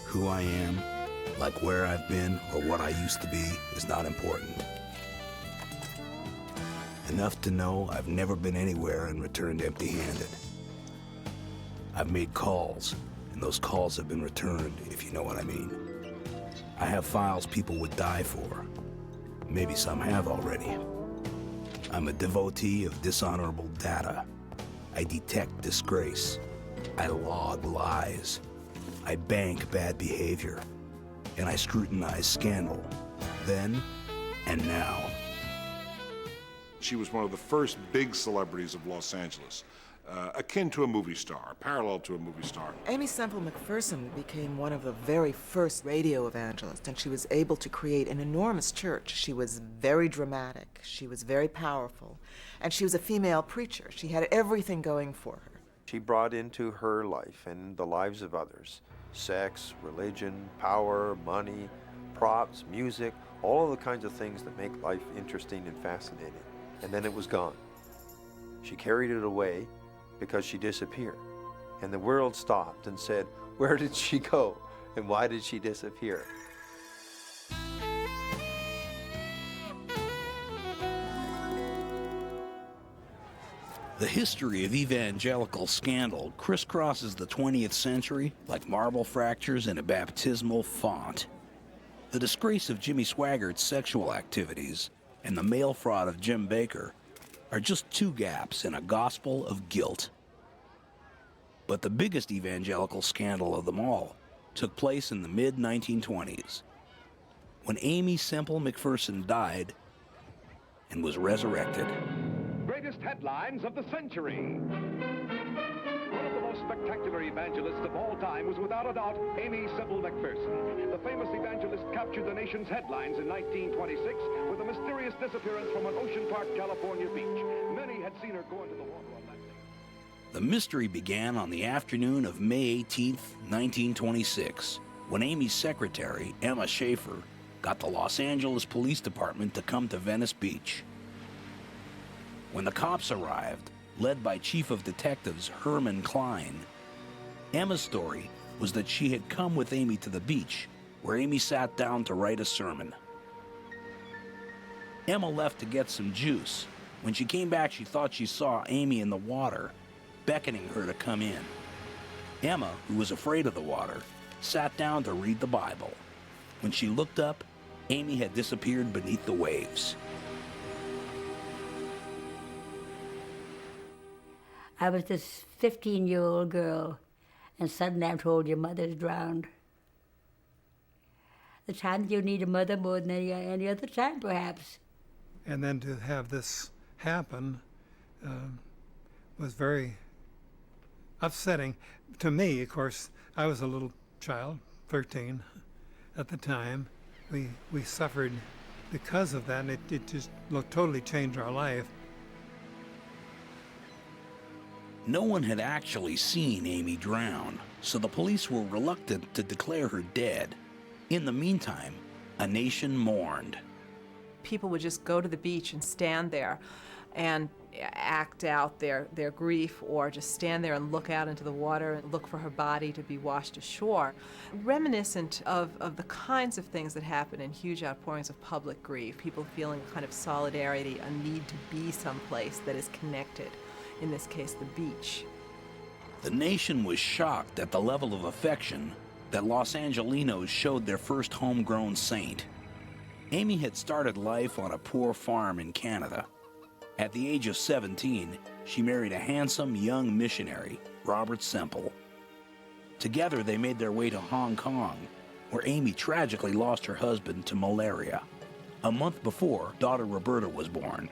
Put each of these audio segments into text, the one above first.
Who I am, like where I've been or what I used to be, is not important. Enough to know I've never been anywhere and returned empty-handed. I've made calls, and those calls have been returned, if you know what I mean. I have files people would die for. Maybe some have already. I'm a devotee of dishonorable data. I detect disgrace. I log lies. I bank bad behavior. And I scrutinize scandal. Then and now. She was one of the first big celebrities of Los Angeles, akin to a movie star, parallel to a movie star. Aimee Semple McPherson became one of the very first radio evangelists, and she was able to create an enormous church. She was very dramatic, she was very powerful, and she was a female preacher. She had everything going for her. She brought into her life and the lives of others sex, religion, power, money, props, music, all of the kinds of things that make life interesting and fascinating. And then it was gone. She carried it away because she disappeared. And the world stopped and said, where did she go? And why did she disappear? The history of evangelical scandal crisscrosses the 20th century like marble fractures in a baptismal font. The disgrace of Jimmy Swaggart's sexual activities and the mail fraud of Jim Bakker are just two gaps in a gospel of guilt. But the biggest evangelical scandal of them all took place in the mid-1920s, when Aimee Semple McPherson died and was resurrected. Greatest headlines of the century. One of the most spectacular evangelists of all time was without a doubt Aimee Semple McPherson. The famous evangelist captured the nation's headlines in 1926 with a mysterious disappearance from an Ocean Park, California beach. Many had seen her go into the water on that day. The mystery began on the afternoon of May 18th, 1926, when Aimee's secretary, Emma Schaefer, got the Los Angeles Police Department to come to Venice Beach. When the cops arrived, led by Chief of Detectives Herman Klein, Emma's story was that she had come with Aimee to the beach, where Aimee sat down to write a sermon. Emma left to get some juice. When she came back, she thought she saw Aimee in the water, beckoning her to come in. Emma, who was afraid of the water, sat down to read the Bible. When she looked up, Aimee had disappeared beneath the waves. I was this 15-year-old girl, and suddenly I'm told your mother's drowned. The time you need a mother more than any other time, perhaps. And then to have this happen was very upsetting. To me, of course, I was a little child, 13 at the time. We suffered because of that, and it just totally changed our life. No one had actually seen Aimee drown, so the police were reluctant to declare her dead. In the meantime, a nation mourned. People would just go to the beach and stand there and act out their grief, or just stand there and look out into the water and look for her body to be washed ashore. Reminiscent of the kinds of things that happen in huge outpourings of public grief, people feeling a kind of solidarity, a need to be someplace that is connected. In this case, the beach. The nation was shocked at the level of affection that Los Angelinos showed their first homegrown saint. Aimee had started life on a poor farm in Canada. At the age of 17, she married a handsome young missionary, Robert Semple. Together, they made their way to Hong Kong, where Aimee tragically lost her husband to malaria. A month before, daughter Roberta was born.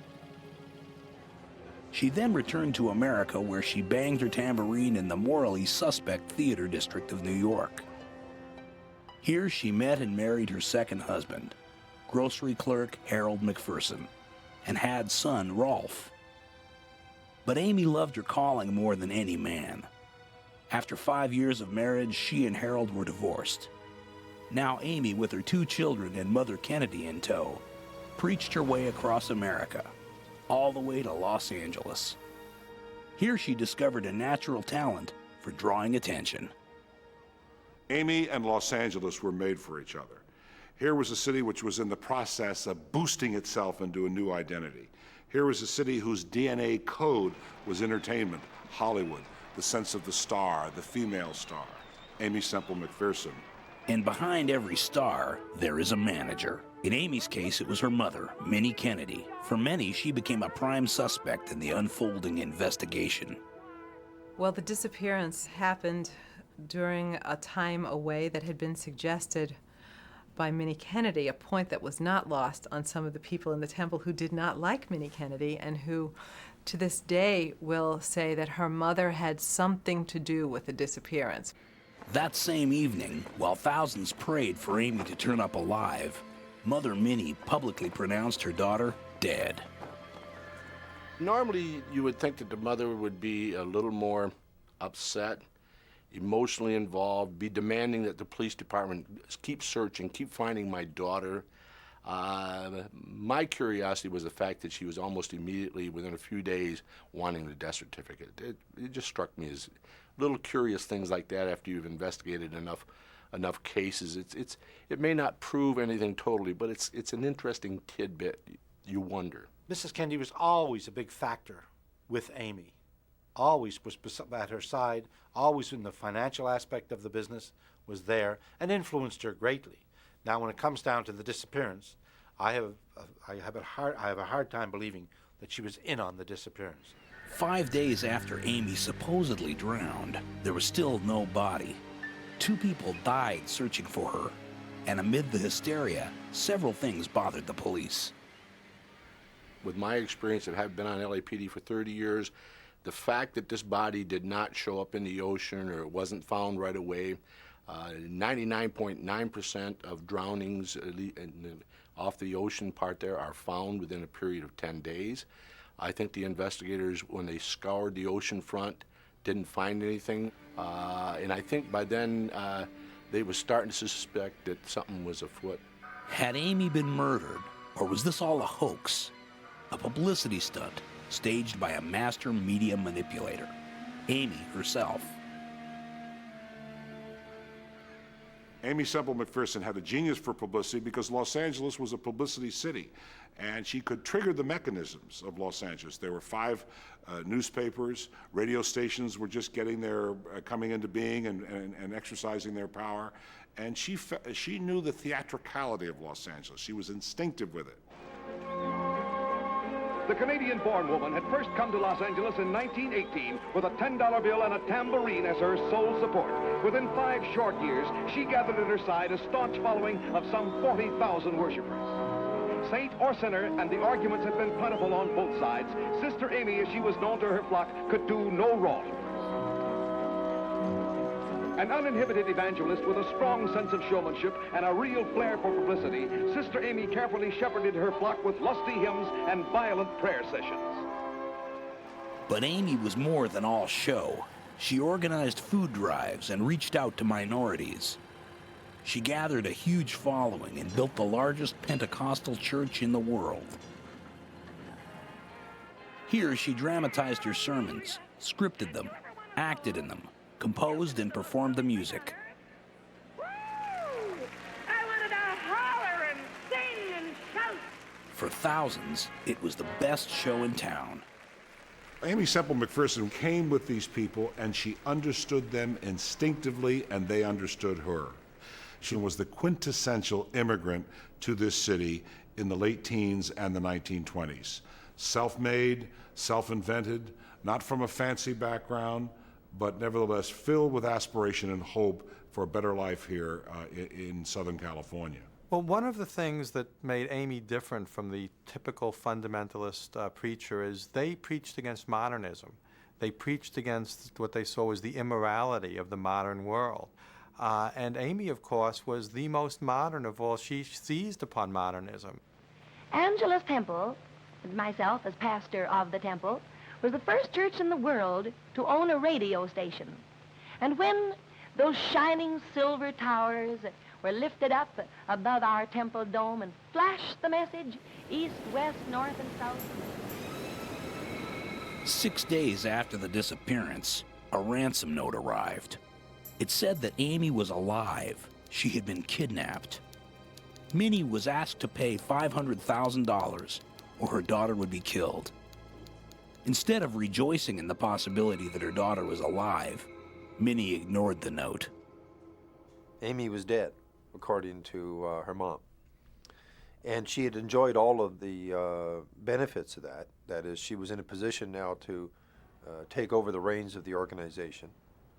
She then returned to America, where she banged her tambourine in the morally suspect theater district of New York. Here she met and married her second husband, grocery clerk Harold McPherson, and had son Rolf. But Aimee loved her calling more than any man. After 5 years of marriage, she and Harold were divorced. Now Aimee, with her 2 children and Mother Kennedy in tow, preached her way across America, all the way to Los Angeles. Here she discovered a natural talent for drawing attention. Amy and Los Angeles were made for each other. Here was a city which was in the process of boosting itself into a new identity. Here was a city whose DNA code was entertainment, Hollywood, the sense of the star, the female star, Aimee Semple McPherson. And behind every star, there is a manager. In Amy's case, it was her mother, Minnie Kennedy. For many, she became a prime suspect in the unfolding investigation. Well, the disappearance happened during a time away that had been suggested by Minnie Kennedy, a point that was not lost on some of the people in the temple who did not like Minnie Kennedy and who, to this day, will say that her mother had something to do with the disappearance. That same evening, while thousands prayed for Amy to turn up alive, Mother Minnie publicly pronounced her daughter dead. Normally, you would think that the mother would be a little more upset, emotionally involved, be demanding that the police department keep searching, keep finding my daughter. My curiosity was the fact that she was almost immediately, within a few days, wanting the death certificate. It just struck me as little curious things like that after you've investigated enough cases. It may not prove anything totally, but it's an interesting tidbit. You wonder. Mrs. Kennedy was always a big factor with Amy. Always was at her side, always in the financial aspect of the business, was there, and influenced her greatly. Now, when it comes down to the disappearance, I have a hard time believing that she was in on the disappearance. 5 days after Amy supposedly drowned, there was still no body. 2 people died searching for her, and amid the hysteria, several things bothered the police. With my experience of having been on LAPD for 30 years, the fact that this body did not show up in the ocean or it wasn't found right away, 99.9% of drownings off the ocean part there are found within a period of 10 days. I think the investigators, when they scoured the ocean front, didn't find anything. And I think by then they were starting to suspect that something was afoot. Had Amy been murdered, or was this all a hoax? A publicity stunt staged by a master media manipulator, Amy herself. Aimee Semple McPherson had a genius for publicity because Los Angeles was a publicity city, and she could trigger the mechanisms of Los Angeles. There were 5 newspapers, radio stations were just getting their, coming into being and exercising their power, and she knew the theatricality of Los Angeles. She was instinctive with it. The Canadian-born woman had first come to Los Angeles in 1918 with a $10 bill and a tambourine as her sole support. Within 5 short years, she gathered at her side a staunch following of some 40,000 worshipers. Saint or sinner, and the arguments had been plentiful on both sides, Sister Amy, as she was known to her flock, could do no wrong. An uninhibited evangelist with a strong sense of showmanship and a real flair for publicity, Sister Amy carefully shepherded her flock with lusty hymns and violent prayer sessions. But Amy was more than all show. She organized food drives and reached out to minorities. She gathered a huge following and built the largest Pentecostal church in the world. Here she dramatized her sermons, scripted them, acted in them, composed and performed the music. Woo! I wanted to holler and sing and shout. For thousands, it was the best show in town. Aimee Semple McPherson came with these people, and she understood them instinctively, and they understood her. She was the quintessential immigrant to this city in the late teens and the 1920s. Self-made, self-invented, not from a fancy background, but nevertheless filled with aspiration and hope for a better life here in Southern California. Well, one of the things that made Amy different from the typical fundamentalist preacher is they preached against modernism. They preached against what they saw as the immorality of the modern world. And Amy, of course, was the most modern of all. She seized upon modernism. Angelus Temple, and myself as pastor of the temple, was the first church in the world to own a radio station. And when those shining silver towers were lifted up above our temple dome and flashed the message east, west, north, and south. 6 days after the disappearance, a ransom note arrived. It said that Amy was alive. She had been kidnapped. Minnie was asked to pay $500,000 or her daughter would be killed. Instead of rejoicing in the possibility that her daughter was alive, Minnie ignored the note. Amy was dead, according to her mom. And she had enjoyed all of the benefits of that. That is, she was in a position now to take over the reins of the organization.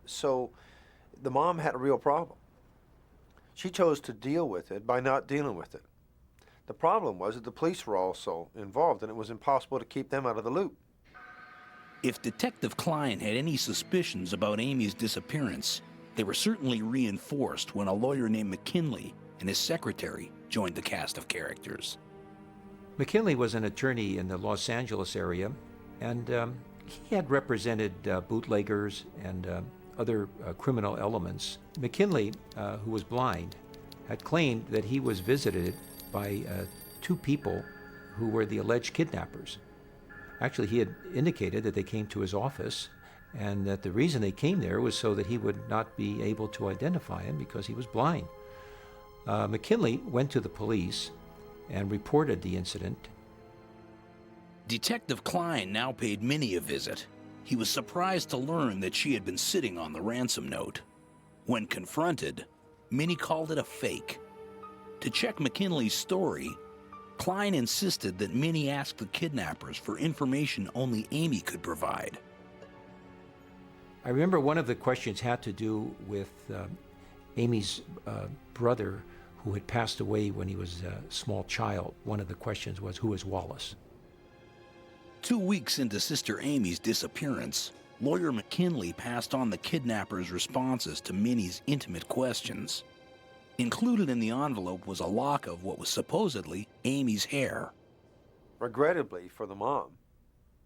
So the mom had a real problem. She chose to deal with it by not dealing with it. The problem was that the police were also involved, and it was impossible to keep them out of the loop. If Detective Klein had any suspicions about Amy's disappearance, they were certainly reinforced when a lawyer named McKinley and his secretary joined the cast of characters. McKinley was an attorney in the Los Angeles area, and he had represented bootleggers and other criminal elements. McKinley, who was blind, had claimed that he was visited by two people who were the alleged kidnappers. Actually, he had indicated that they came to his office and that the reason they came there was so that he would not be able to identify him because he was blind. McKinley went to the police and reported the incident. Detective Klein now paid Minnie a visit. He was surprised to learn that she had been sitting on the ransom note. When confronted, Minnie called it a fake. To check McKinley's story, Klein insisted that Minnie ask the kidnappers for information only Amy could provide. I remember one of the questions had to do with Amy's brother, who had passed away when he was a small child. One of the questions was, who is Wallace? 2 weeks into Sister Amy's disappearance, lawyer McKinley passed on the kidnappers' responses to Minnie's intimate questions. Included in the envelope was a lock of what was supposedly Amy's hair. Regrettably for the mom,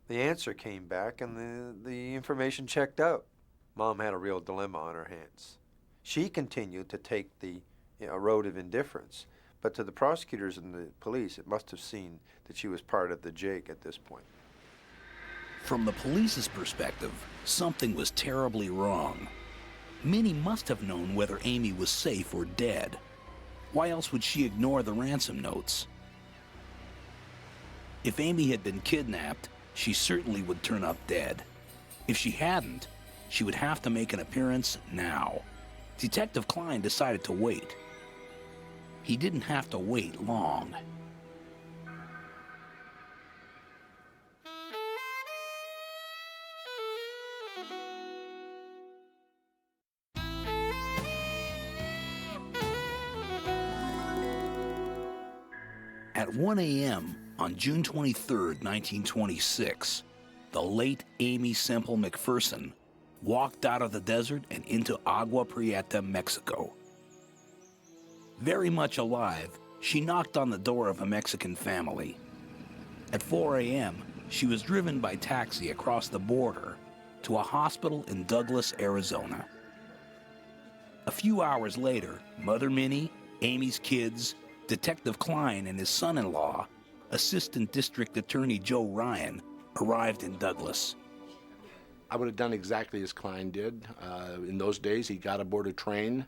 the answer came back and the information checked out. Mom had a real dilemma on her hands. She continued to take the road of indifference, but to the prosecutors and the police, it must have seemed that she was part of the jig at this point. From the police's perspective, something was terribly wrong. Minnie must have known whether Amy was safe or dead. Why else would she ignore the ransom notes? If Amy had been kidnapped, she certainly would turn up dead. If she hadn't, she would have to make an appearance now. Detective Klein decided to wait. He didn't have to wait long. At 1 a.m. on June 23, 1926, the late Amy Semple McPherson walked out of the desert and into Agua Prieta, Mexico. Very much alive, she knocked on the door of a Mexican family. At 4 a.m., she was driven by taxi across the border to a hospital in Douglas, Arizona. A few hours later, Mother Minnie, Amy's kids, Detective Klein and his son-in-law, Assistant District Attorney Joe Ryan, arrived in Douglas. I would have done exactly as Klein did. In those days, he got aboard a train.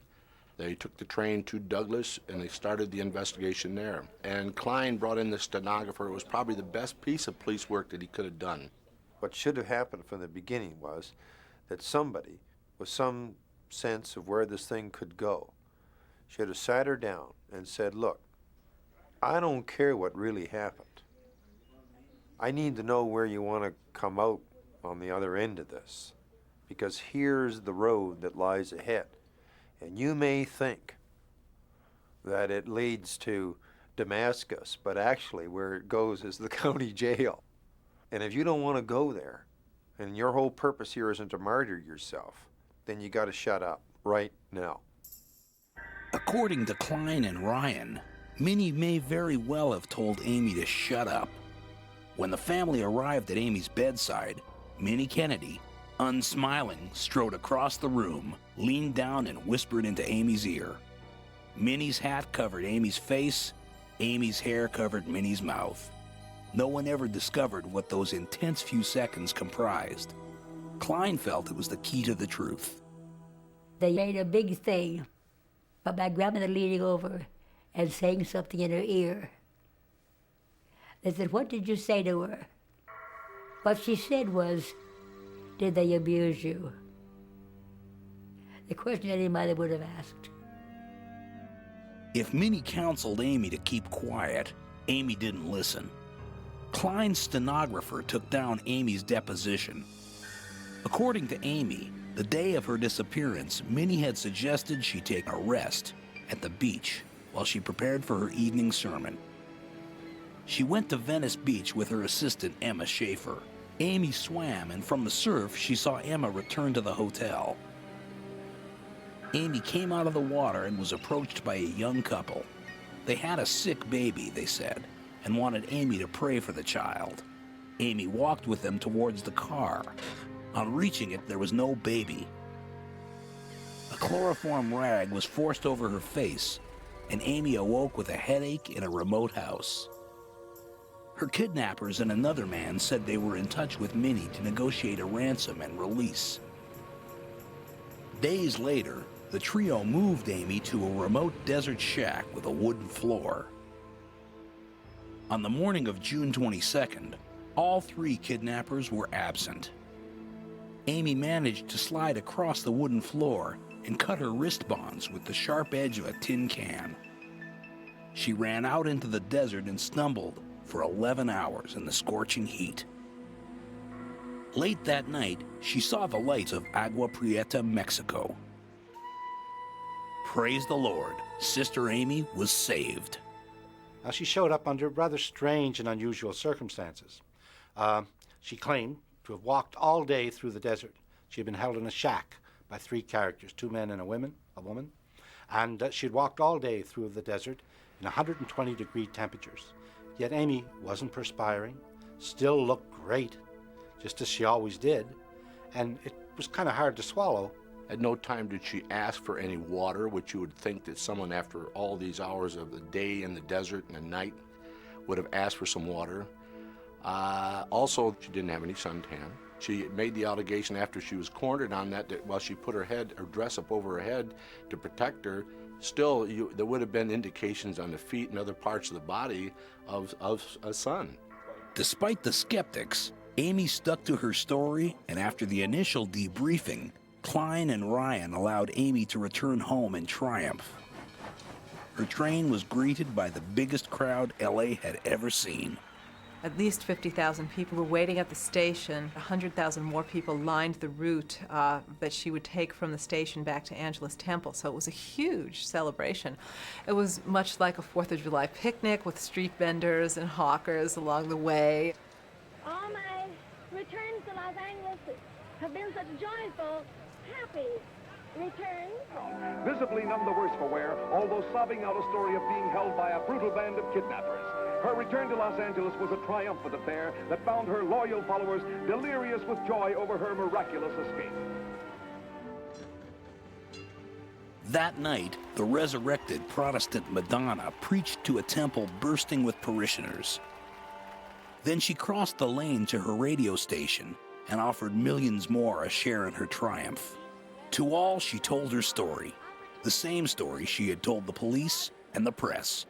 They took the train to Douglas, and they started the investigation there. And Klein brought in the stenographer. It was probably the best piece of police work that he could have done. What should have happened from the beginning was that somebody, with some sense of where this thing could go, should have sat her down and said, look, I don't care what really happened. I need to know where you want to come out on the other end of this, because here's the road that lies ahead. And you may think that it leads to Damascus, but actually where it goes is the county jail. And if you don't want to go there, and your whole purpose here isn't to martyr yourself, then you got to shut up right now. According to Klein and Ryan, Minnie may very well have told Amy to shut up. When the family arrived at Amy's bedside, Minnie Kennedy, unsmiling, strode across the room, leaned down and whispered into Amy's ear. Minnie's hat covered Amy's face, Amy's hair covered Minnie's mouth. No one ever discovered what those intense few seconds comprised. Klein felt it was the key to the truth. They made a big thing about my grandmother leaning over and saying something in her ear. They said, "What did you say to her?" What she said was, "Did they abuse you?" The question any mother would have asked. If Minnie counseled Amy to keep quiet, Amy didn't listen. Klein's stenographer took down Amy's deposition. According to Amy, the day of her disappearance, Minnie had suggested she take a rest at the beach while she prepared for her evening sermon. She went to Venice Beach with her assistant, Emma Schaefer. Amy swam, and from the surf, she saw Emma return to the hotel. Amy came out of the water and was approached by a young couple. They had a sick baby, they said, and wanted Amy to pray for the child. Amy walked with them towards the car. On reaching it, there was no baby. A chloroform rag was forced over her face, and Amy awoke with a headache in a remote house. Her kidnappers and another man said they were in touch with Minnie to negotiate a ransom and release. Days later, the trio moved Amy to a remote desert shack with a wooden floor. On the morning of June 22nd, all three kidnappers were absent. Amy managed to slide across the wooden floor and cut her wrist bonds with the sharp edge of a tin can. She ran out into the desert and stumbled for 11 hours in the scorching heat. Late that night, she saw the lights of Agua Prieta, Mexico. Praise the Lord, Sister Amy was saved. Now, she showed up under rather strange and unusual circumstances. She claimed to have walked all day through the desert. She had been held in a shack by three characters, two men and a woman, and she'd walked all day through the desert in 120-degree temperatures. Yet Amy wasn't perspiring, still looked great, just as she always did, and it was kind of hard to swallow. At no time did she ask for any water, which you would think that someone after all these hours of the day in the desert and the night would have asked for some water. Also, she didn't have any suntan. She made the allegation after she was cornered on that while she put her dress up over her head to protect her, still there would have been indications on the feet and other parts of the body of a sun. Despite the skeptics, Amy stuck to her story, and after the initial debriefing, Klein and Ryan allowed Amy to return home in triumph. Her train was greeted by the biggest crowd LA had ever seen. At least 50,000 people were waiting at the station. 100,000 more people lined the route that she would take from the station back to Angelus Temple, so it was a huge celebration. It was much like a 4th of July picnic with street vendors and hawkers along the way. All my returns to Los Angeles have been such joyful, happy returns. Visibly none the worse for wear, although sobbing out a story of being held by a brutal band of kidnappers. Her return to Los Angeles was a triumphant affair that found her loyal followers delirious with joy over her miraculous escape. That night, the resurrected Protestant Madonna preached to a temple bursting with parishioners. Then she crossed the lane to her radio station and offered millions more a share in her triumph. To all, she told her story, the same story she had told the police and the press.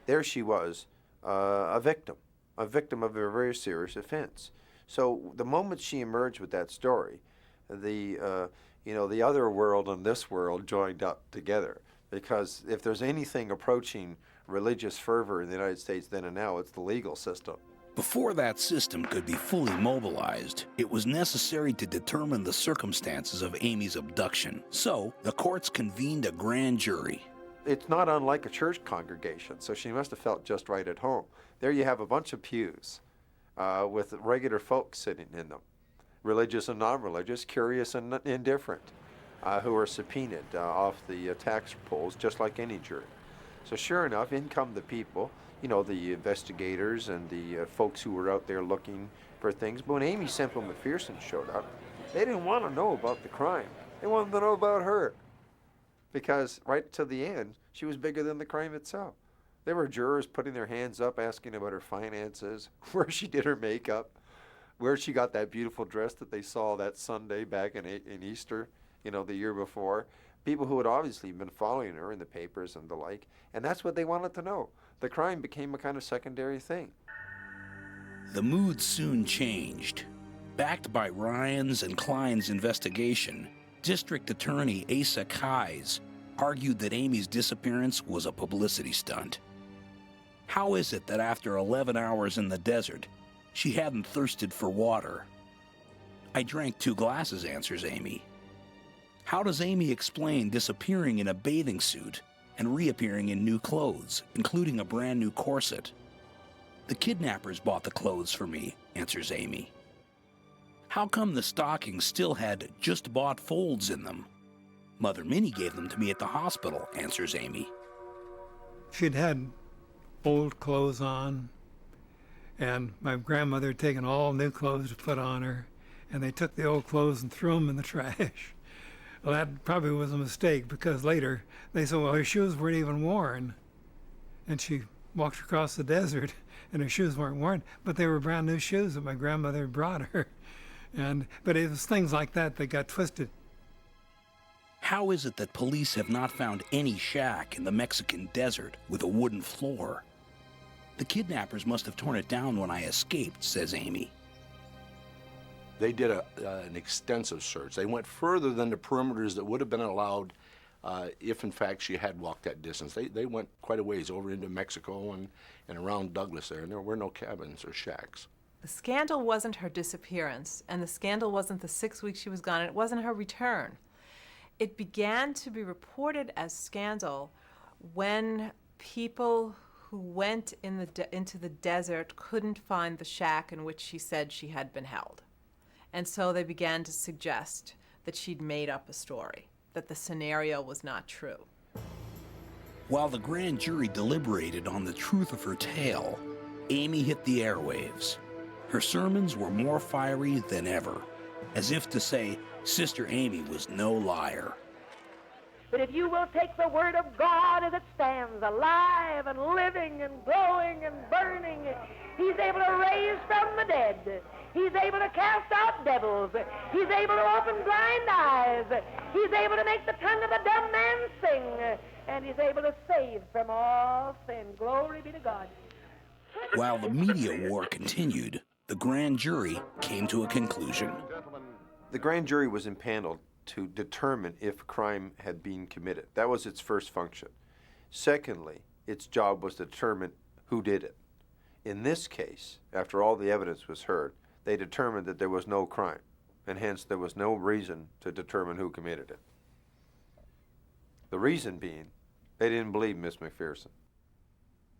There she was, a victim of a very serious offense. So the moment she emerged with that story, the other world and this world joined up together. Because if there's anything approaching religious fervor in the United States then and now, it's the legal system. Before that system could be fully mobilized, it was necessary to determine the circumstances of Amy's abduction. So the courts convened a grand jury. It's not unlike a church congregation, so she must have felt just right at home. There you have a bunch of pews with regular folks sitting in them, religious and non-religious, curious and indifferent, who are subpoenaed off the tax rolls just like any jury. So sure enough, in come the people, the investigators and the folks who were out there looking for things. But when Aimee Semple McPherson showed up, they didn't want to know about the crime. They wanted to know about her. Because right to the end, she was bigger than the crime itself. There were jurors putting their hands up asking about her finances, where she did her makeup, where she got that beautiful dress that they saw that Sunday back in Easter, the year before. People who had obviously been following her in the papers and the like, and that's what they wanted to know. The crime became a kind of secondary thing. The mood soon changed. Backed by Ryan's and Klein's investigation, District Attorney Asa Keyes argued that Amy's disappearance was a publicity stunt. How is it that after 11 hours in the desert, she hadn't thirsted for water? I drank 2 glasses, answers Amy. How does Amy explain disappearing in a bathing suit and reappearing in new clothes, including a brand new corset? The kidnappers bought the clothes for me, answers Amy. How come the stockings still had just bought folds in them? Mother Minnie gave them to me at the hospital, answers Amy. She'd had old clothes on, and my grandmother had taken all new clothes to put on her, and they took the old clothes and threw them in the trash. Well, that probably was a mistake, because later they said, well, her shoes weren't even worn. And she walked across the desert, and her shoes weren't worn, but they were brand new shoes that my grandmother had brought her. But it was things like that that got twisted. How is it that police have not found any shack in the Mexican desert with a wooden floor? The kidnappers must have torn it down when I escaped, says Amy. They did an extensive search. They went further than the perimeters that would have been allowed if, in fact, she had walked that distance. They went quite a ways over into Mexico and around Douglas there, and there were no cabins or shacks. The scandal wasn't her disappearance, and the scandal wasn't the 6 weeks she was gone, and it wasn't her return. It began to be reported as scandal when people who went into the desert couldn't find the shack in which she said she had been held. And so they began to suggest that she'd made up a story, that the scenario was not true. While the grand jury deliberated on the truth of her tale, Amy hit the airwaves. Her sermons were more fiery than ever, as if to say Sister Amy was no liar. But if you will take the word of God as it stands, alive and living and glowing and burning, he's able to raise from the dead. He's able to cast out devils. He's able to open blind eyes. He's able to make the tongue of the dumb man sing. And he's able to save from all sin. Glory be to God. While the media war continued, the grand jury came to a conclusion. The grand jury was impaneled to determine if a crime had been committed. That was its first function. Secondly, its job was to determine who did it. In this case, after all the evidence was heard, they determined that there was no crime, and hence there was no reason to determine who committed it. The reason being, they didn't believe Miss McPherson.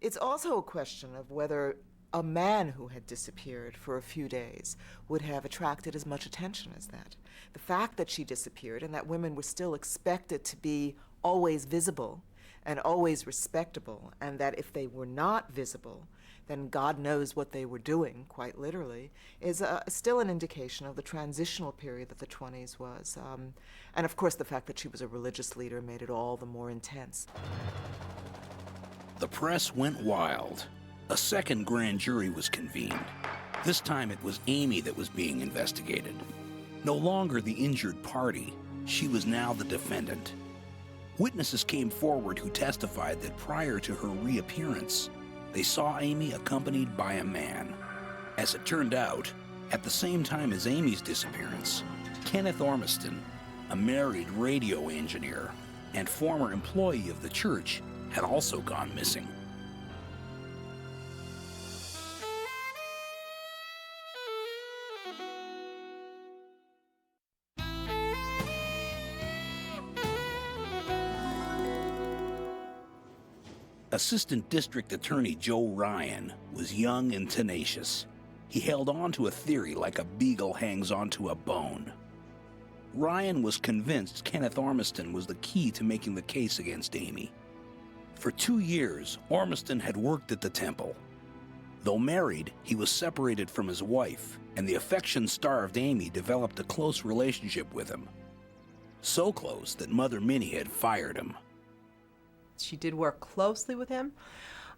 It's also a question of whether a man who had disappeared for a few days would have attracted as much attention as that. The fact that she disappeared and that women were still expected to be always visible and always respectable, and that if they were not visible, then God knows what they were doing, quite literally, is still an indication of the transitional period that the 20s was. And of course, the fact that she was a religious leader made it all the more intense. The press went wild. A second grand jury was convened. This time it was Amy that was being investigated. No longer the injured party, she was now the defendant. Witnesses came forward who testified that prior to her reappearance, they saw Amy accompanied by a man. As it turned out, at the same time as Amy's disappearance, Kenneth Ormiston, a married radio engineer and former employee of the church, had also gone missing. Assistant District Attorney Joe Ryan was young and tenacious. He held on to a theory like a beagle hangs onto a bone. Ryan was convinced Kenneth Ormiston was the key to making the case against Amy. For 2 years, Ormiston had worked at the temple. Though married, he was separated from his wife, and the affection-starved Amy developed a close relationship with him. So close that Mother Minnie had fired him. She did work closely with him.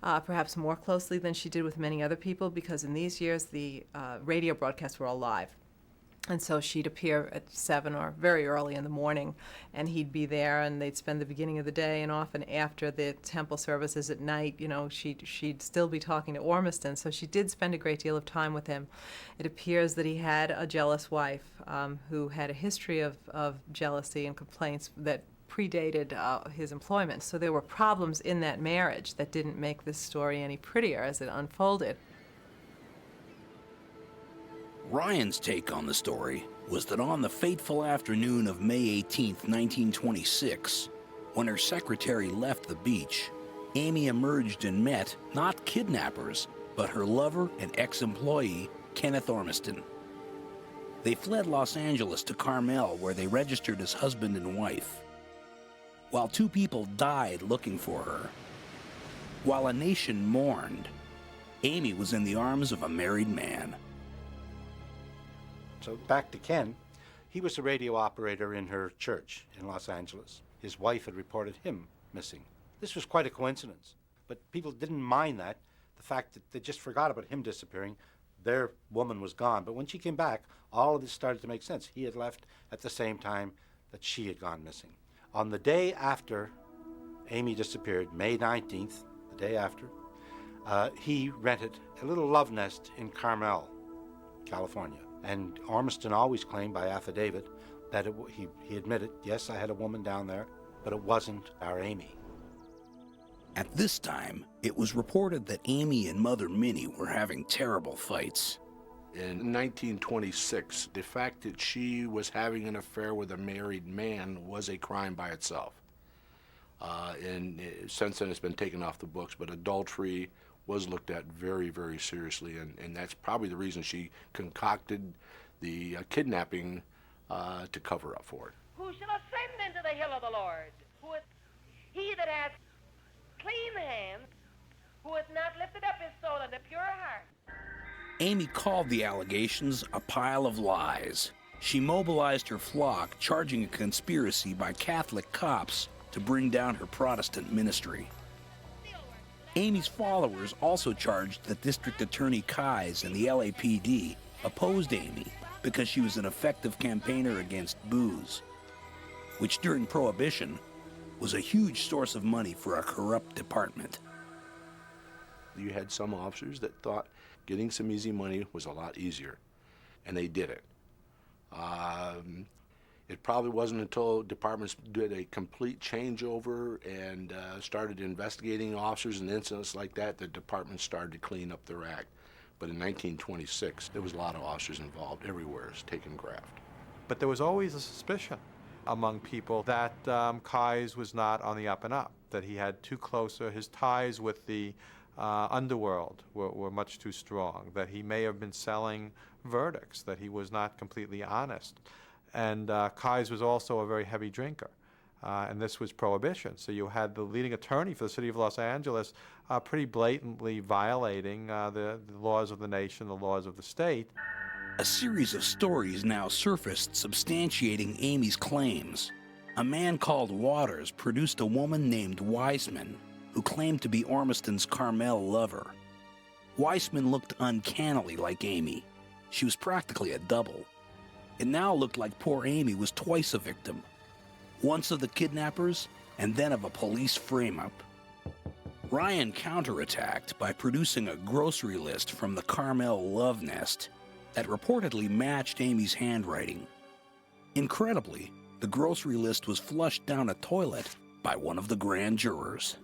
perhaps more closely than she did with many other people, because in these years the radio broadcasts were all live. And so she'd appear at 7 or very early in the morning, and he'd be there, and they'd spend the beginning of the day, and often after the temple services at night, you know, she'd still be talking to Ormiston. So she did spend a great deal of time with him. It appears that he had a jealous wife who had a history of jealousy and complaints that predated his employment. So there were problems in that marriage that didn't make this story any prettier as it unfolded. Ryan's take on the story was that on the fateful afternoon of May 18, 1926, when her secretary left the beach, Amy emerged and met not kidnappers, but her lover and ex-employee, Kenneth Ormiston. They fled Los Angeles to Carmel, where they registered as husband and wife. While 2 people died looking for her, while a nation mourned, Amy was in the arms of a married man. So back to Ken. He was a radio operator in her church in Los Angeles. His wife had reported him missing. This was quite a coincidence, but people didn't mind that, the fact that they just forgot about him disappearing. Their woman was gone. But when she came back, all of this started to make sense. He had left at the same time that she had gone missing. On the day after Amy disappeared, May 19th, the day after, he rented a little love nest in Carmel, California. And Ormiston always claimed by affidavit that he admitted, yes, I had a woman down there, but it wasn't our Amy. At this time, it was reported that Amy and Mother Minnie were having terrible fights. In 1926, the fact that she was having an affair with a married man was a crime by itself. And since then it's been taken off the books, but adultery was looked at very, very seriously, and that's probably the reason she concocted the kidnapping to cover up for it. Who shall ascend into the hill of the Lord? He that hath clean hands, who hath not lifted up his soul unto pure heart. Amy called the allegations a pile of lies. She mobilized her flock, charging a conspiracy by Catholic cops to bring down her Protestant ministry. Amy's followers also charged that District Attorney Keyes and the LAPD opposed Amy because she was an effective campaigner against booze, which during Prohibition was a huge source of money for a corrupt department. You had some officers that thought getting some easy money was a lot easier, and they did it. It probably wasn't until departments did a complete changeover and started investigating officers and incidents like that departments started to clean up their act. But in 1926, there was a lot of officers involved everywhere taking graft. But there was always a suspicion among people that Keyes was not on the up and up, that he had too close, his ties with the underworld were much too strong, that he may have been selling verdicts, that he was not completely honest. And Keyes was also a very heavy drinker, and this was Prohibition. So you had the leading attorney for the city of Los Angeles pretty blatantly violating the laws of the nation, the laws of the state. A series of stories now surfaced substantiating Amy's claims. A man called Waters produced a woman named Weissman, who claimed to be Ormiston's Carmel lover. Weissman looked uncannily like Amy. She was practically a double. It now looked like poor Amy was twice a victim, once of the kidnappers and then of a police frame-up. Ryan counterattacked by producing a grocery list from the Carmel love nest that reportedly matched Amy's handwriting. Incredibly, the grocery list was flushed down a toilet by one of the grand jurors.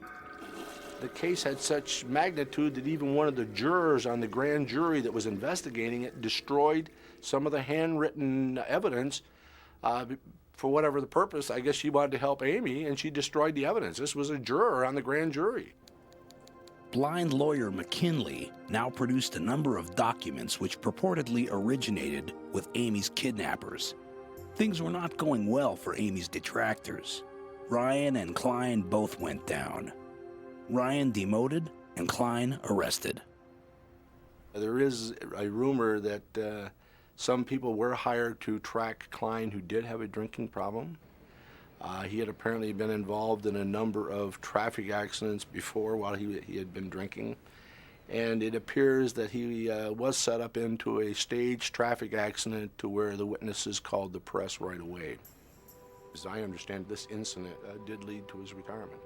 The case had such magnitude that even one of the jurors on the grand jury that was investigating it destroyed some of the handwritten evidence for whatever the purpose. I guess she wanted to help Amy, and she destroyed the evidence. This was a juror on the grand jury. Blind lawyer McKinley now produced a number of documents which purportedly originated with Amy's kidnappers. Things were not going well for Amy's detractors. Ryan and Klein both went down. Ryan demoted and Klein arrested. There is a rumor that some people were hired to track Klein, who did have a drinking problem. He had apparently been involved in a number of traffic accidents before while he had been drinking. And it appears that he was set up into a staged traffic accident to where the witnesses called the press right away. As I understand, this incident did lead to his retirement.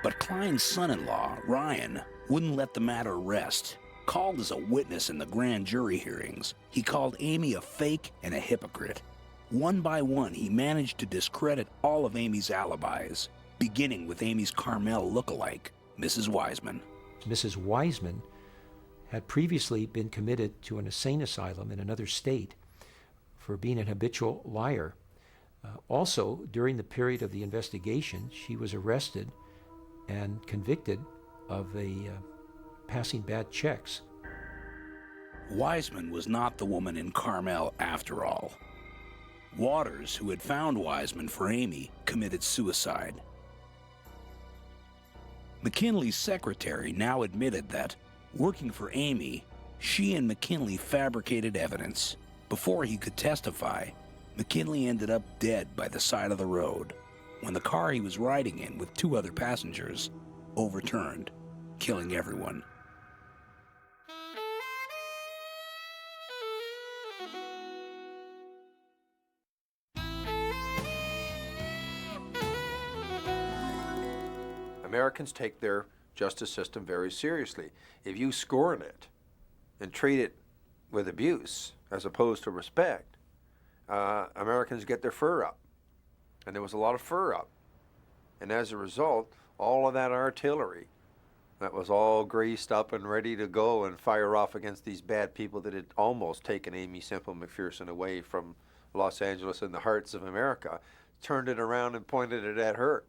But Klein's son-in-law, Ryan, wouldn't let the matter rest. Called as a witness in the grand jury hearings, he called Amy a fake and a hypocrite. One by one, he managed to discredit all of Amy's alibis, beginning with Amy's Carmel lookalike, Mrs. Wiseman. Mrs. Wiseman had previously been committed to an insane asylum in another state for being an habitual liar. Also, during the period of the investigation, she was arrested and convicted of passing bad checks. Wiseman was not the woman in Carmel after all. Waters, who had found Wiseman for Amy, committed suicide. McKinley's secretary now admitted that, working for Amy, she and McKinley fabricated evidence. Before he could testify, McKinley ended up dead by the side of the road when the car he was riding in with 2 other passengers overturned, killing everyone. Americans take their justice system very seriously. If you scorn it and treat it with abuse as opposed to respect, Americans get their fur up. And there was a lot of fur up. And as a result, all of that artillery that was all greased up and ready to go and fire off against these bad people that had almost taken Aimee Semple McPherson away from Los Angeles and the hearts of America, turned it around and pointed it at her.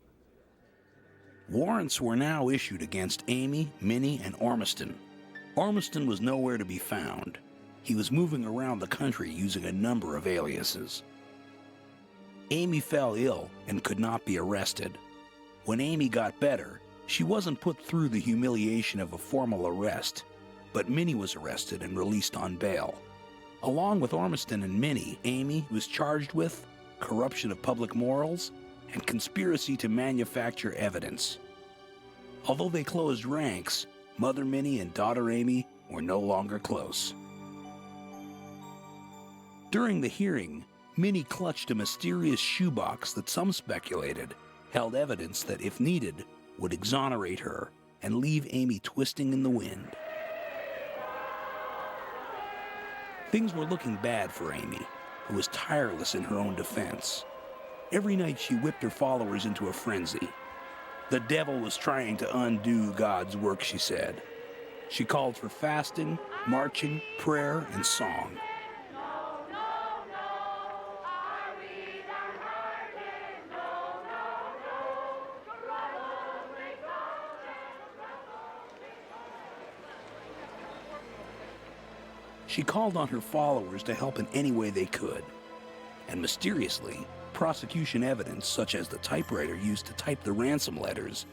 Warrants were now issued against Amy, Minnie, and Ormiston. Ormiston was nowhere to be found. He was moving around the country using a number of aliases. Amy fell ill and could not be arrested. When Amy got better, she wasn't put through the humiliation of a formal arrest, but Minnie was arrested and released on bail. Along with Ormiston and Minnie, Amy was charged with corruption of public morals and conspiracy to manufacture evidence. Although they closed ranks, Mother Minnie and daughter Amy were no longer close. During the hearing, Minnie clutched a mysterious shoebox that some speculated held evidence that, if needed, would exonerate her and leave Amy twisting in the wind. Things were looking bad for Amy, who was tireless in her own defense. Every night she whipped her followers into a frenzy. The devil was trying to undo God's work, she said. She called for fasting, marching, prayer, and song. She called on her followers to help in any way they could. And mysteriously, prosecution evidence, such as the typewriter used to type the ransom letters,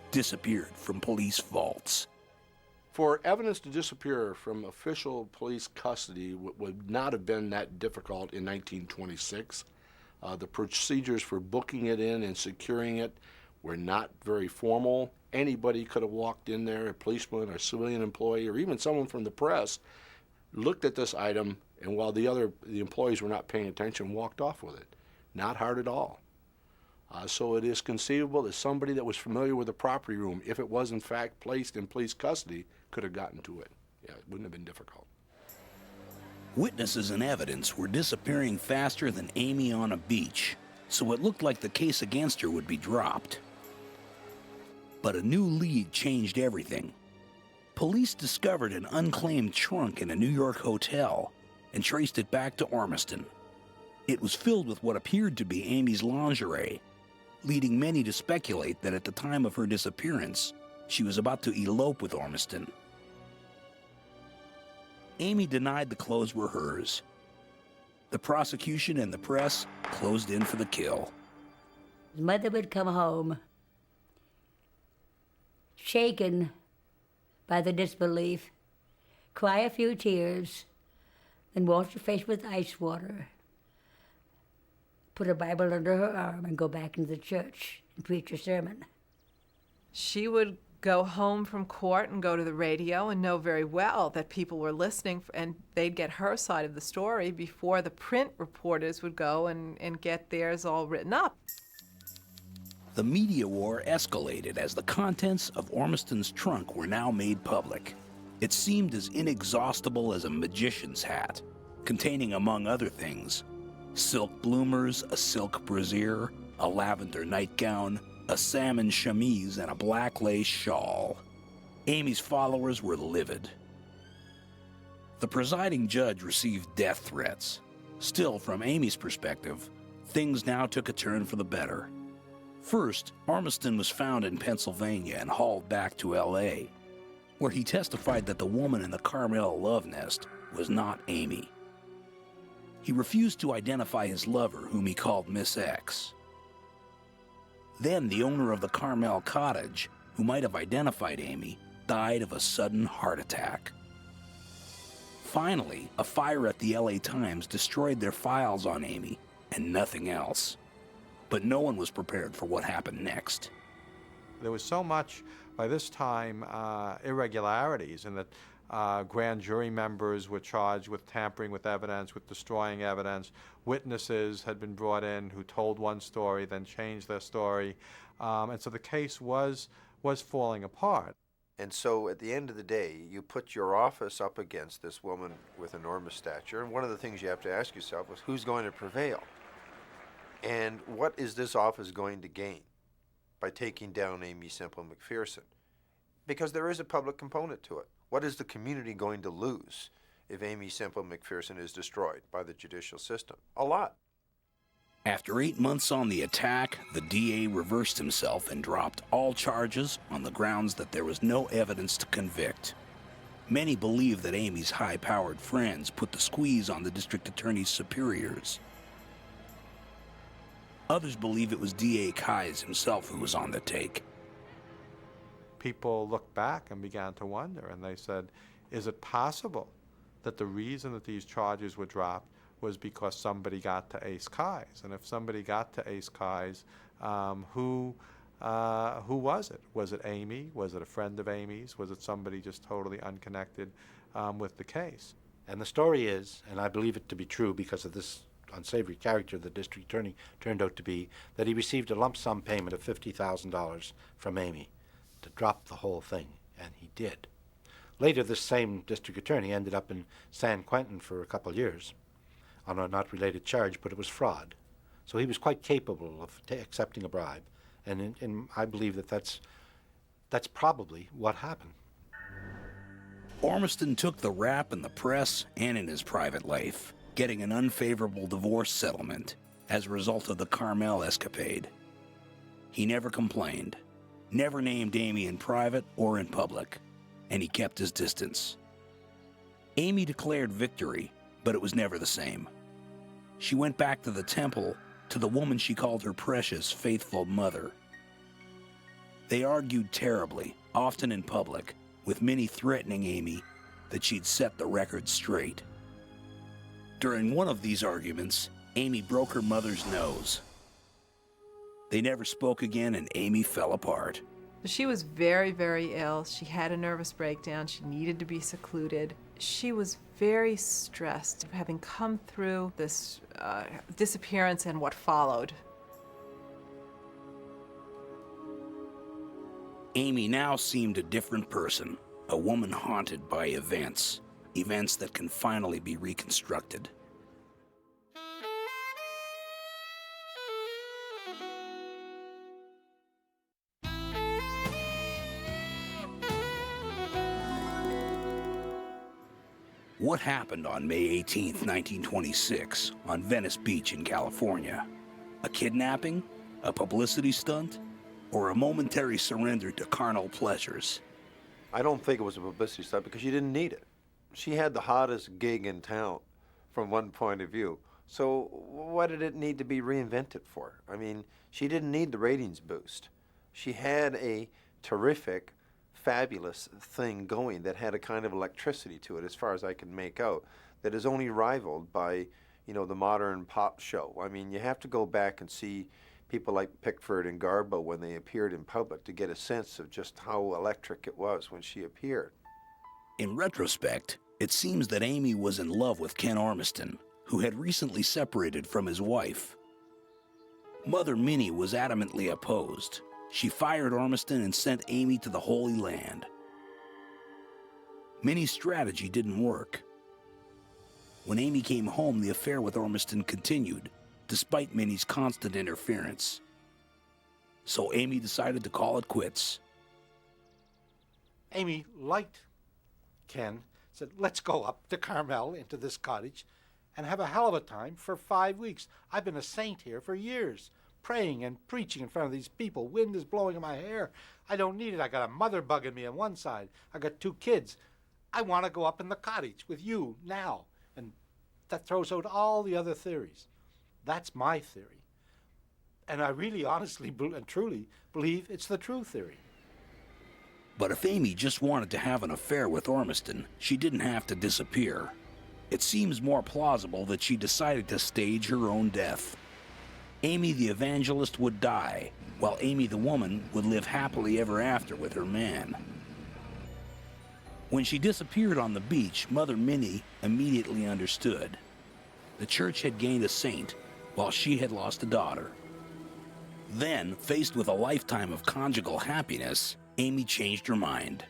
disappeared from police vaults. For evidence to disappear from official police custody would not have been that difficult in 1926. The procedures for booking it in and securing it were not very formal. Anybody could have walked in there, a policeman or a civilian employee or even someone from the press, looked at this item, and while the employees were not paying attention, walked off with it. Not hard at all. So it is conceivable that somebody that was familiar with the property room, if it was in fact placed in police custody, could have gotten to it. Yeah, it wouldn't have been difficult. Witnesses and evidence were disappearing faster than Amy on a beach, so it looked like the case against her would be dropped. But a new lead changed everything. Police discovered an unclaimed trunk in a New York hotel and traced it back to Ormiston. It was filled with what appeared to be Amy's lingerie, leading many to speculate that at the time of her disappearance, she was about to elope with Ormiston. Amy denied the clothes were hers. The prosecution and the press closed in for the kill. His mother would come home, shaken by the disbelief, cry a few tears, then wash her face with ice water, put a Bible under her arm and go back into the church and preach a sermon. She would go home from court and go to the radio and know very well that people were listening, and they'd get her side of the story before the print reporters would go and get theirs all written up. The media war escalated as the contents of Ormiston's trunk were now made public. It seemed as inexhaustible as a magician's hat, containing, among other things, silk bloomers, a silk brassiere, a lavender nightgown, a salmon chemise, and a black lace shawl. Amy's followers were livid. The presiding judge received death threats. Still, from Amy's perspective, things now took a turn for the better. First, Ormiston was found in Pennsylvania and hauled back to L.A., where he testified that the woman in the Carmel love nest was not Amy. He refused to identify his lover, whom he called Miss X. Then the owner of the Carmel cottage, who might have identified Amy, died of a sudden heart attack. Finally, a fire at the LA Times destroyed their files on Amy and nothing else. But no one was prepared for what happened next. There was so much, by this time, irregularities in that grand jury members were charged with tampering with evidence, with destroying evidence. Witnesses had been brought in who told one story, then changed their story. And so the case was falling apart. And so at the end of the day, you put your office up against this woman with enormous stature, and one of the things you have to ask yourself is, who's going to prevail? And what is this office going to gain by taking down Aimee Semple McPherson? Because there is a public component to it. What is the community going to lose if Aimee Semple McPherson is destroyed by the judicial system? A lot. After 8 months on the attack, the DA reversed himself and dropped all charges on the grounds that there was no evidence to convict. Many believe that Amy's high-powered friends put the squeeze on the district attorney's superiors. Others believe it was D.A. Keyes himself who was on the take. People looked back and began to wonder, and they said, is it possible that the reason that these charges were dropped was because somebody got to Ace Keyes? And if somebody got to Ace Keyes, who was it? Was it Amy? Was it a friend of Amy's? Was it somebody just totally unconnected with the case? And the story is, and I believe it to be true because of this unsavory character the district attorney turned out to be, that he received a lump sum payment of $50,000 from Amy to drop the whole thing, and he did. Later, this same district attorney ended up in San Quentin for a couple years on a not related charge, but it was fraud. So he was quite capable of accepting a bribe, and I believe that that's probably what happened. Ormiston took the rap in the press and in his private life, getting an unfavorable divorce settlement as a result of the Carmel escapade. He never complained, never named Amy in private or in public, and he kept his distance. Amy declared victory, but it was never the same. She went back to the temple, to the woman she called her precious, faithful mother. They argued terribly, often in public, with many threatening Amy that she'd set the record straight. During one of these arguments, Amy broke her mother's nose. They never spoke again, and Amy fell apart. She was very, very ill. She had a nervous breakdown. She needed to be secluded. She was very stressed, having come through this disappearance and what followed. Amy now seemed a different person, a woman haunted by events that can finally be reconstructed. What happened on May 18, 1926, on Venice Beach in California? A kidnapping? A publicity stunt? Or a momentary surrender to carnal pleasures? I don't think it was a publicity stunt because she didn't need it. She had the hottest gig in town from one point of view. So what did it need to be reinvented for? I mean, she didn't need the ratings boost. She had a terrific, fabulous thing going that had a kind of electricity to it, as far as I can make out, that is only rivaled by you know, the modern pop show. I mean, you have to go back and see people like Pickford and Garbo when they appeared in public to get a sense of just how electric it was when she appeared. In retrospect, it seems that Amy was in love with Ken Ormiston, who had recently separated from his wife. Mother Minnie was adamantly opposed. She fired Ormiston and sent Amy to the Holy Land. Minnie's strategy didn't work. When Amy came home, the affair with Ormiston continued, despite Minnie's constant interference. So Amy decided to call it quits. Amy liked Ken, said, let's go up to Carmel into this cottage and have a hell of a time for 5 weeks. I've been a saint here for years, praying and preaching in front of these people. Wind is blowing in my hair. I don't need it. I got a mother bugging me on one side. I got 2 kids. I want to go up in the cottage with you now. And that throws out all the other theories. That's my theory. And I really honestly and truly believe it's the true theory. But if Amy just wanted to have an affair with Ormiston, she didn't have to disappear. It seems more plausible that she decided to stage her own death. Amy the evangelist would die, while Amy the woman would live happily ever after with her man. When she disappeared on the beach, Mother Minnie immediately understood. The church had gained a saint, while she had lost a daughter. Then, faced with a lifetime of conjugal happiness, Amy changed her mind.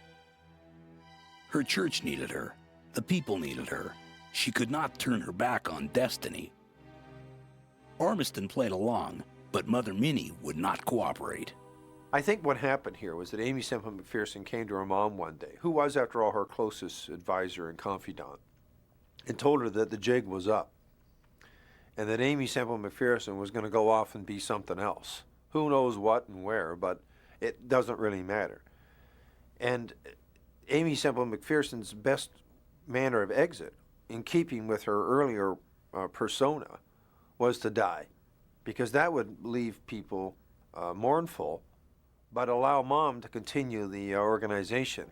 Her church needed her. The people needed her. She could not turn her back on destiny. Ormiston played along, but Mother Minnie would not cooperate. I think what happened here was that Amy Semple McPherson came to her mom one day, who was, after all, her closest advisor and confidant, and told her that the jig was up, and that Amy Semple McPherson was going to go off and be something else. Who knows what and where, but it doesn't really matter. And Amy Semple McPherson's best manner of exit, in keeping with her earlier persona, was to die, because that would leave people mournful, but allow Mom to continue the organization.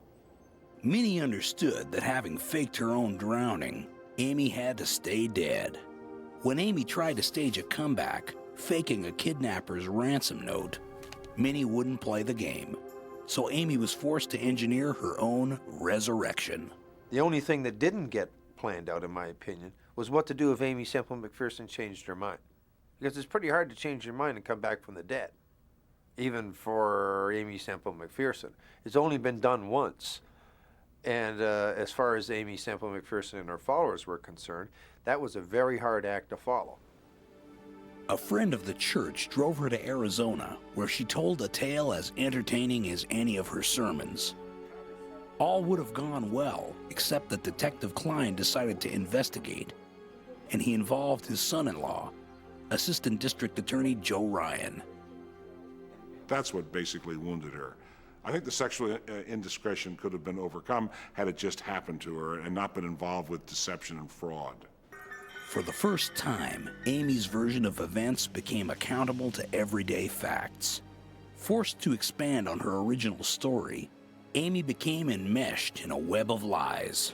Minnie understood that having faked her own drowning, Amy had to stay dead. When Amy tried to stage a comeback, faking a kidnapper's ransom note, Minnie wouldn't play the game. So Amy was forced to engineer her own resurrection. The only thing that didn't get planned out, in my opinion, was what to do if Amy Semple McPherson changed her mind. Because it's pretty hard to change your mind and come back from the dead, even for Amy Semple McPherson. It's only been done once. And as far as Amy Semple McPherson and her followers were concerned, that was a very hard act to follow. A friend of the church drove her to Arizona, where she told a tale as entertaining as any of her sermons. All would have gone well, except that Detective Klein decided to investigate, and he involved his son-in-law, Assistant District Attorney Joe Ryan. That's what basically wounded her. I think the sexual indiscretion could have been overcome had it just happened to her and not been involved with deception and fraud. For the first time, Amy's version of events became accountable to everyday facts. Forced to expand on her original story, Amy became enmeshed in a web of lies,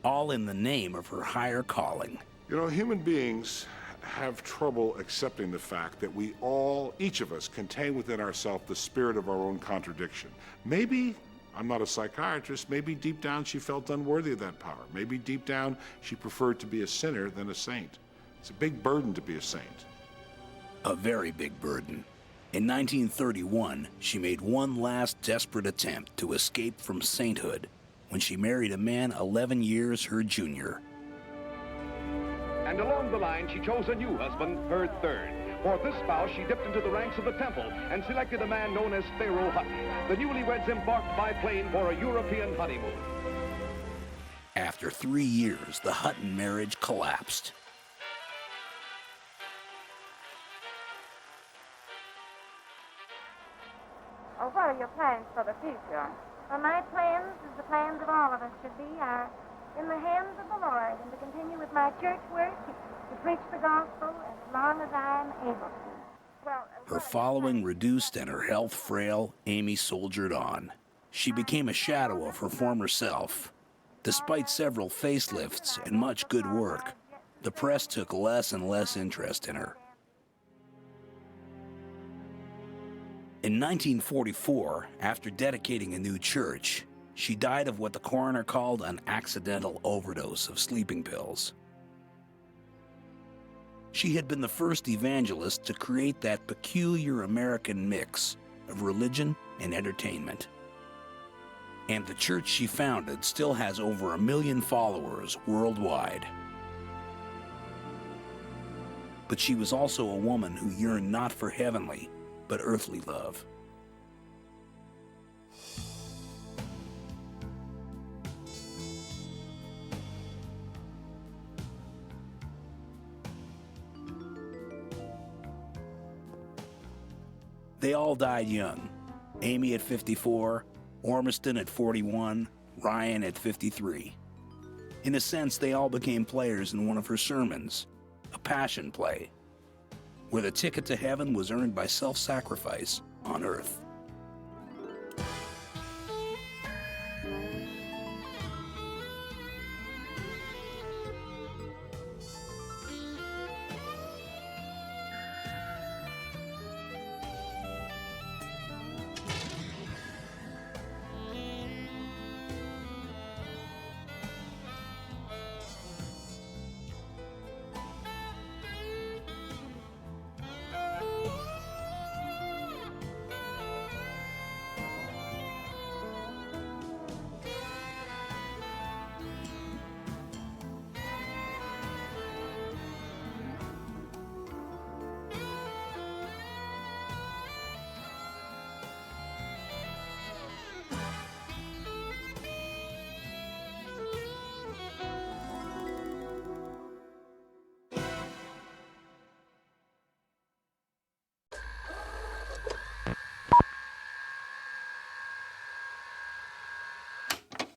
all in the name of her higher calling. You know, human beings have trouble accepting the fact that we all, each of us, contain within ourselves the spirit of our own contradiction. Maybe, I'm not a psychiatrist, maybe deep down she felt unworthy of that power. Maybe deep down she preferred to be a sinner than a saint. It's a big burden to be a saint. A very big burden. In 1931, she made one last desperate attempt to escape from sainthood when she married a man 11 years her junior. And along the line, she chose a new husband, her third. For this spouse, she dipped into the ranks of the temple and selected a man known as Pharaoh Hutton. The newlyweds embarked by plane for a European honeymoon. After 3 years, the Hutton marriage collapsed. Oh, what are your plans for the future? Well, my plans, as the plans of all of us should be, are in the hands of the Lord, and to continue with my church work, to preach the gospel as long as I am able to. Well, Her following reduced and her health frail, Amy soldiered on. She became a shadow of her former self. Despite several facelifts and much good work, the press took less and less interest in her. In 1944, after dedicating a new church, she died of what the coroner called an accidental overdose of sleeping pills. She had been the first evangelist to create that peculiar American mix of religion and entertainment. And the church she founded still has over 1 million followers worldwide. But she was also a woman who yearned not for heavenly, but earthly love. They all died young. Amy at 54, Ormiston at 41, Ryan at 53. In a sense, they all became players in one of her sermons, a passion play, where the ticket to heaven was earned by self-sacrifice on earth.